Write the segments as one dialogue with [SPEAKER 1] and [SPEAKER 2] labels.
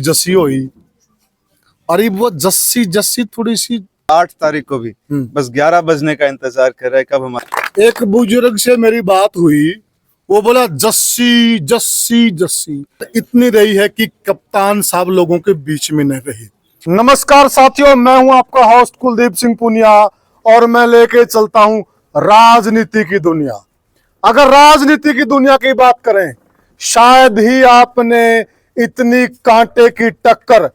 [SPEAKER 1] जस्सी हुई। अरे वो जस्सी जस्सी थोड़ी सी
[SPEAKER 2] 8 तारीख को भी बस 11 बजने का इंतजार कर रहा है कब हमारा।
[SPEAKER 1] एक बुजुर्ग से मेरी बात हुई, वो बोला जस्सी जस्सी जस्सी इतनी रही है कि कप्तान साहब लोगों के बीच में नहीं रही। नमस्कार साथियों, मैं हूं आपका होस्ट कुलदीप सिंह पुनिया और मैं लेके चलता हूं राजनीति की दुनिया। अगर राजनीति की दुनिया की बात करें, शायद ही आपने इतनी कांटे की टक्कर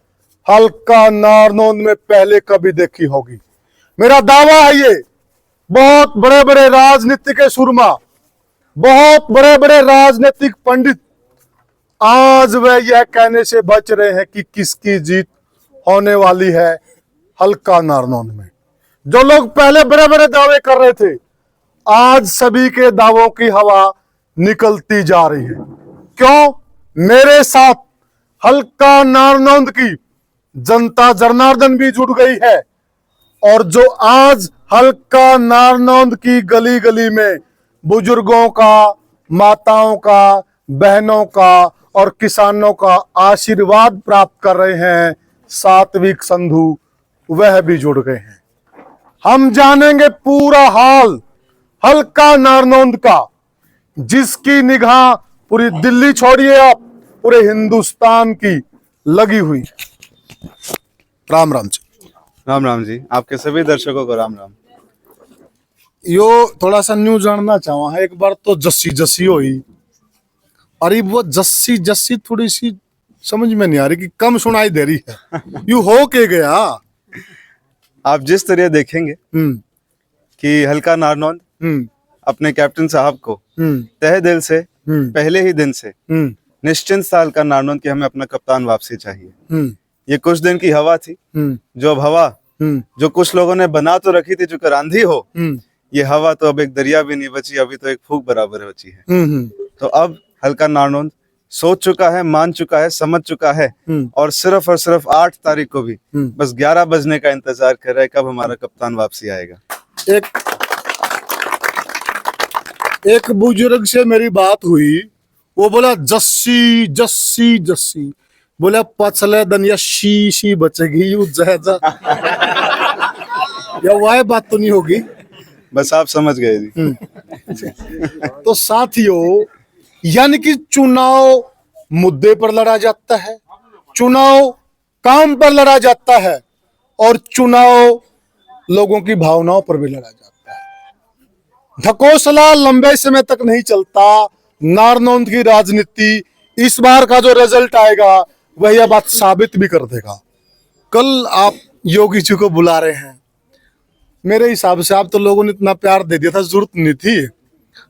[SPEAKER 1] हल्का नारनौंद में पहले कभी देखी होगी। मेरा दावा है ये, बहुत बड़े बड़े राजनीति के सुरमा, बहुत बड़े बड़े राजनीतिक पंडित आज वह यह कहने से बच रहे हैं कि किसकी जीत होने वाली है हल्का नारनौंद में। जो लोग पहले बड़े बड़े दावे कर रहे थे, आज सभी के दावों की हवा निकलती जा रही है। क्यों? मेरे साथ हल्का नारनौंद की जनता जनार्दन भी जुड़ गई है और जो आज हल्का नारनौंद की गली गली में बुजुर्गों का, माताओं का, बहनों का और किसानों का आशीर्वाद प्राप्त कर रहे हैं, सात्विक संधू, वह भी जुड़ गए हैं। हम जानेंगे पूरा हाल हल्का नारनौंद का, जिसकी निगाह पूरी दिल्ली छोड़िए आप, पूरे हिंदुस्तान की लगी हुई। राम राम जी।
[SPEAKER 2] राम राम जी, आपके सभी दर्शकों को राम राम।
[SPEAKER 1] यो थोड़ा सा न्यू जानना चाहूँ है, एक बार तो जस्सी जस्सी हुई। अरे वो जस्सी जस्सी थोड़ी सी समझ में नहीं आ रही कि कम सुनाई दे रही है। यू हो के गया।
[SPEAKER 2] आप जिस तरह देखेंगे कि हल्का नारनौंद अपने कैप्टन साहब को तहे दिल से पहले ही दिन से निश्चिंत था हल्का नारनौंद की हमें अपना कप्तान वापसी चाहिए। ये कुछ दिन की हवा थी, जो अब हवा जो कुछ लोगों ने बना तो रखी थी, जो आंधी हो, ये हवा तो अब एक दरिया भी नहीं बची, अभी तो एक फूंक बराबर बची है। तो अब हल्का नारनौंद सोच चुका है, मान चुका है, समझ चुका है और सिर्फ 8 तारीख को भी बस 11 बजने का इंतजार कर रहा है कब हमारा कप्तान वापसी आएगा।
[SPEAKER 1] एक बुजुर्ग से मेरी बात हुई, वो बोला जस्सी जस्सी जस्सी, बोला पछले दिन या शी बचेगी यू जा या वह बात तो नहीं होगी।
[SPEAKER 2] बस आप समझ गए जी।
[SPEAKER 1] तो साथियों, यानी कि चुनाव मुद्दे पर लड़ा जाता है, चुनाव काम पर लड़ा जाता है और चुनाव लोगों की भावनाओं पर भी लड़ा जाता है। ढकोसला लंबे समय तक नहीं चलता। नारनौंद की राजनीति, इस बार का जो रिजल्ट आएगा वह यह बात साबित भी कर देगा। कल आप योगी जी को बुला रहे हैं, मेरे हिसाब से आप तो लोगों ने इतना प्यार दे दिया था, जरूरत नहीं थी,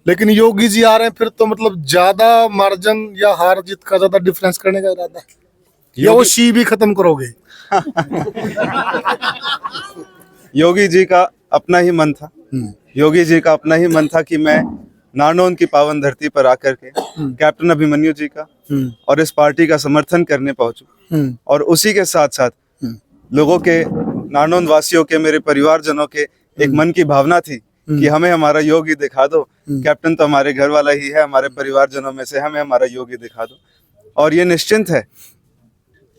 [SPEAKER 1] लेकिन योगी जी आ रहे हैं, फिर तो मतलब ज्यादा मार्जिन या हार जीत का ज्यादा डिफरेंस करने का इरादा है या वो शी भी खत्म करोगे?
[SPEAKER 2] योगी जी का अपना ही मन था, योगी जी का अपना ही मन था कि मैं नारनौंद की पावन धरती पर आकर के कैप्टन अभिमन्यु जी का और इस पार्टी का समर्थन करने पहुंचूं और उसी के साथ साथ लोगों के, नारनौंद वासियों के, मेरे परिवारजनों के एक मन की भावना थी कि हमें हमारा योगी दिखा दो। कैप्टन तो हमारे घर वाला ही है, हमारे परिवारजनों में से, हमें हमारा योगी दिखा दो। और ये निश्चिंत है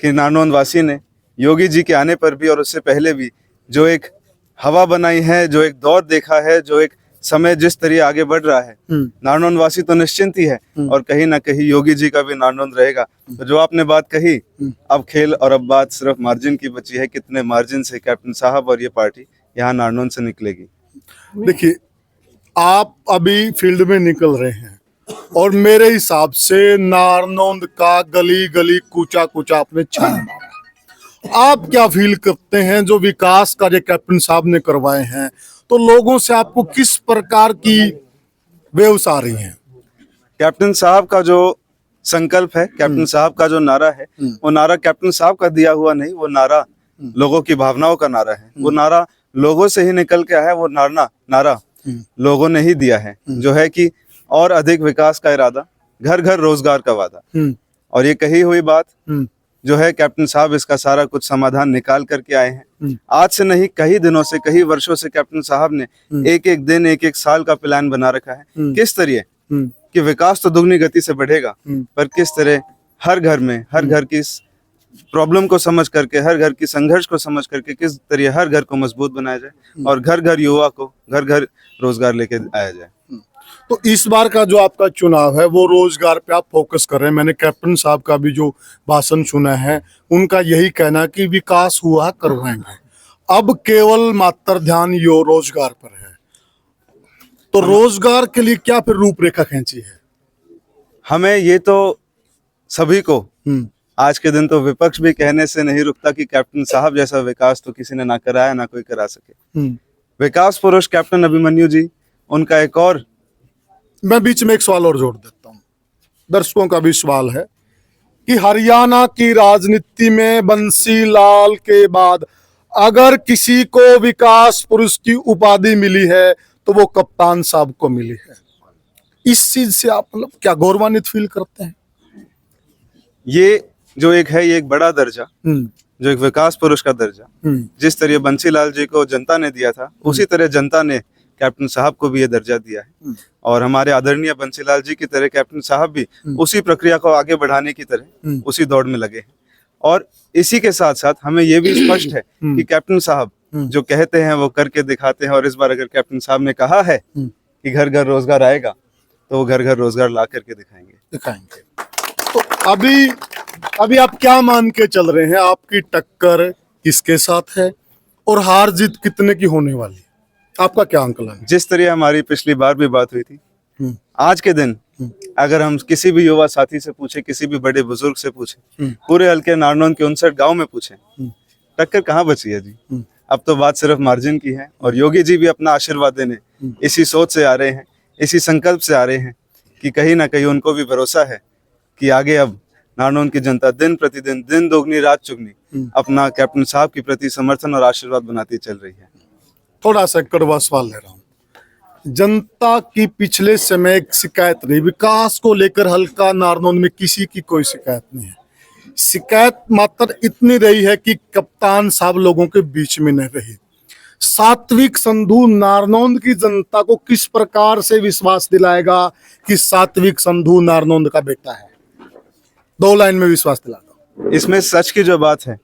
[SPEAKER 2] कि नारनौंद वासी ने योगी जी के आने पर भी और उससे पहले भी जो एक हवा बनाई है, जो एक दौर देखा है, जो एक समय जिस तरह आगे बढ़ रहा है, नारनौंद वासी तो निश्चिंत ही है और कहीं ना कहीं योगी जी का भी नारनौंद रहेगा। तो जो आपने बात कही, अब खेल और अब बात सिर्फ मार्जिन की बची है, कितने मार्जिन से कैप्टन साहब और ये पार्टी यहाँ नारनौंद से निकलेगी।
[SPEAKER 1] देखिए, आप अभी फील्ड में निकल रहे हैं और मेरे हिसाब से नारनौंद का गली गली कूचा कूचा आपने छान मारा। आप क्या फील करते हैं जो विकास कार्य कैप्टन साहब ने करवाए हैं, तो लोगों से आपको किस प्रकार की वेव्स आ रही हैं?
[SPEAKER 2] कैप्टन साहब का जो संकल्प है, कैप्टन साहब का जो नारा है, वो नारा कैप्टन साहब का दिया हुआ नहीं, वो नारा लोगों की भावनाओं का नारा है। वो नारा लोगों से ही निकल के आया है, वो नारा लोगों ने ही दिया है, जो है कि और अधिक विकास का इरादा, घर घर रोजगार का वादा। और ये कही हुई बात जो है, कैप्टन साहब इसका सारा कुछ समाधान निकाल करके आए हैं। आज से नहीं, कई दिनों से, कई वर्षों से कैप्टन साहब ने एक एक दिन, एक एक साल का प्लान बना रखा है, किस तरह कि विकास तो दुगनी गति से बढ़ेगा, पर किस तरह हर घर में, हर घर की प्रॉब्लम को समझ करके, हर घर की संघर्ष को समझ करके किस तरह हर घर को मजबूत बनाया जाए और घर घर युवा को घर घर रोजगार लेके आया जाए।
[SPEAKER 1] तो इस बार का जो आपका चुनाव है वो रोजगार पे आप फोकस कर रहे हैं। मैंने कैप्टन साहब का भी जो भाषण सुना है, उनका यही कहना कि विकास हुआ करवाएंगे, अब केवल मात्र ध्यान यो रोजगार पर है। तो रोजगार के लिए क्या फिर रूपरेखा खींची है?
[SPEAKER 2] हमें ये तो सभी को, आज के दिन तो विपक्ष भी कहने से नहीं रुकता कि कैप्टन साहब जैसा विकास तो किसी ने ना कराया, ना कोई करा सके। विकास पुरुष कैप्टन अभिमन्यु जी, उनका एक और,
[SPEAKER 1] मैं बीच में एक सवाल और जोड़ देता हूँ, दर्शकों का भी सवाल है कि हरियाणा की राजनीति में बंसीलाल के बाद अगर किसी को विकास पुरुष की उपाधि मिली है तो वो कप्तान साहब को मिली है। इस चीज से आप मतलब क्या गौरवान्वित फील करते हैं?
[SPEAKER 2] ये जो एक है, ये एक बड़ा दर्जा, जो एक विकास पुरुष का दर्जा, जिस तरह बंसीलाल जी को जनता ने दिया था, उसी तरह जनता ने कैप्टन साहब को भी ये दर्जा दिया है। और हमारे आदरणीय बंसीलाल जी की तरह कैप्टन साहब भी उसी प्रक्रिया को आगे बढ़ाने की तरह उसी दौड़ में लगे हैं। और इसी के साथ साथ हमें ये भी स्पष्ट है कि कैप्टन साहब जो कहते हैं वो करके दिखाते हैं। और इस बार अगर कैप्टन साहब ने कहा है कि घर घर रोजगार आएगा, तो वो घर घर रोजगार ला करके दिखाएंगे।
[SPEAKER 1] तो अभी आप क्या मान के चल रहे हैं? आपकी टक्कर किसके साथ है और हार जीत कितने की होने वाली है? आपका क्या आंकलन है?
[SPEAKER 2] जिस तरह हमारी पिछली बार भी बात हुई थी, आज के दिन अगर हम किसी भी युवा साथी से पूछे, किसी भी बड़े बुजुर्ग से पूछे, पूरे हल्के नारनौल के 59 गांव में पूछे, टक्कर कहाँ बची है जी? अब तो बात सिर्फ मार्जिन की है। और योगी जी भी अपना आशीर्वाद देने इसी सोच से आ रहे हैं, इसी संकल्प से आ रहे हैं कि कहीं ना कहीं उनको भी भरोसा है कि आगे अब नारनौल की जनता दिन प्रतिदिन, दिन दोगुनी रात चुगनी, अपना कैप्टन साहब के प्रति समर्थन और आशीर्वाद बनाती चल रही है।
[SPEAKER 1] थोड़ा सा कड़वा सवाल ले रहा हूँ। जनता की पिछले समय एक शिकायत रही, विकास को लेकर हल्का नारनौल में किसी की कोई शिकायत नहीं है। शिकायत मात्र इतनी रही है कि कप्तान साहब लोगों के बीच में न रहे। सात्विक संधू नारनौल की जनता को किस प्रकार से विश्वास दिलाएगा कि सात्विक संधू नारनौल का बेटा है? 2 लाइन में विश्वास दिला दो।
[SPEAKER 2] इसमें सच की जो बात है,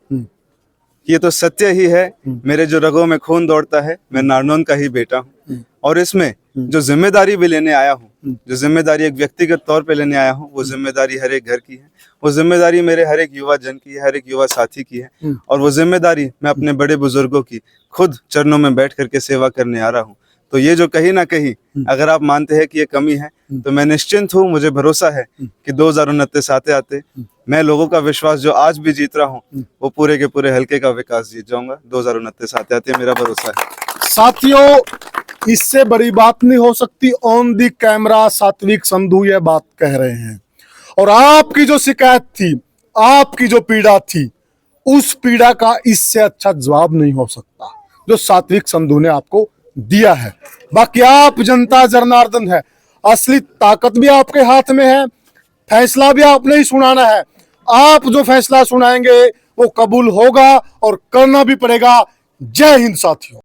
[SPEAKER 2] ये तो सत्य ही है। मेरे जो रगों में खून दौड़ता है, मैं नारनौल का ही बेटा हूँ। और इसमें जो जिम्मेदारी भी लेने आया हूँ, जो जिम्मेदारी एक व्यक्तिगत तौर पे लेने आया हूँ, वो जिम्मेदारी हर एक घर की है, वो जिम्मेदारी मेरे हर एक युवा जन की है, हर एक युवा साथी की है। और वो जिम्मेदारी मैं अपने बड़े बुजुर्गों की खुद चरणों में बैठ करके सेवा करने आ रहा हूँ। तो ये जो कहीं ना कहीं अगर आप मानते हैं कि ये कमी है, तो मैं निश्चिंत हूँ, मुझे भरोसा है कि 2029 आते आते मैं लोगों का विश्वास जो आज भी जीत रहा हूँ, वो पूरे के पूरे हल्के का विकास जीत जाऊंगा। 2029 आते आते मेरा भरोसा है।
[SPEAKER 1] साथियों, इससे बड़ी बात नहीं हो सकती। ऑन दी कैमरा सात्विक संधू ये बात कह रहे हैं। और आपकी जो शिकायत थी, आपकी जो पीड़ा थी, उस पीड़ा का इससे अच्छा जवाब नहीं हो सकता जो सात्विक संधू ने आपको दिया है। बाकी आप जनता जनार्दन है, असली ताकत भी आपके हाथ में है, फैसला भी आपने ही सुनाना है। आप जो फैसला सुनाएंगे वो कबूल होगा और करना भी पड़ेगा। जय हिंद साथियों।